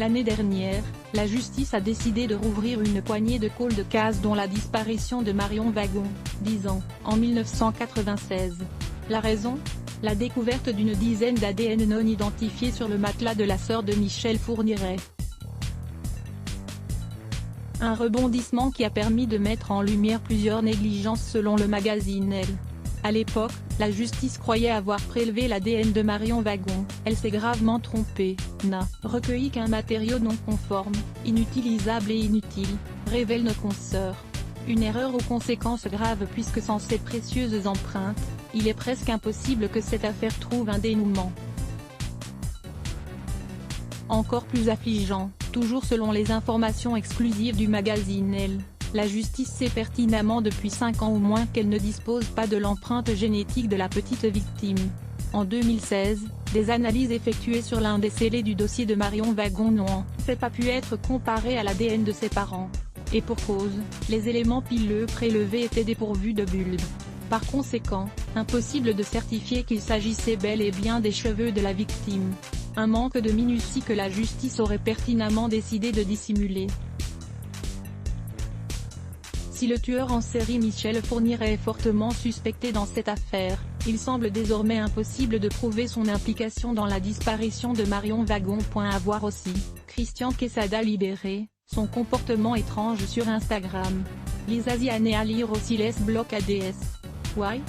L'année dernière, la justice a décidé de rouvrir une poignée de cold cases dont la disparition de Marion Wagon, 10 ans, en 1996. La raison ? La découverte d'une dizaine d'ADN non identifiés sur le matelas de la sœur de Michel Fourniret. Un rebondissement qui a permis de mettre en lumière plusieurs négligences selon le magazine Elle. À l'époque, la justice croyait avoir prélevé l'ADN de Marion Wagon, elle s'est gravement trompée, n'a recueilli qu'un matériau non conforme, inutilisable et inutile, révèlent nos consoeurs. Une erreur aux conséquences graves puisque sans ces précieuses empreintes, il est presque impossible que cette affaire trouve un dénouement. Encore plus affligeant, toujours selon les informations exclusives du magazine Elle, la justice sait pertinemment depuis 5 ans au moins qu'elle ne dispose pas de l'empreinte génétique de la petite victime. En 2016, des analyses effectuées sur l'un des scellés du dossier de Marion Wagon n'ont en fait pas pu être comparées à l'ADN de ses parents. Et pour cause, les éléments pileux prélevés étaient dépourvus de bulbe. Par conséquent, impossible de certifier qu'il s'agissait bel et bien des cheveux de la victime. Un manque de minutie que la justice aurait pertinemment décidé de dissimuler. Si le tueur en série Michel Fourniret est fortement suspecté dans cette affaire, il semble désormais impossible de prouver son implication dans la disparition de Marion Wagon. À voir aussi, Christian Quesada libéré, son comportement étrange sur Instagram. Lisa Ziane à lire aussi les blocs ADS. Why ?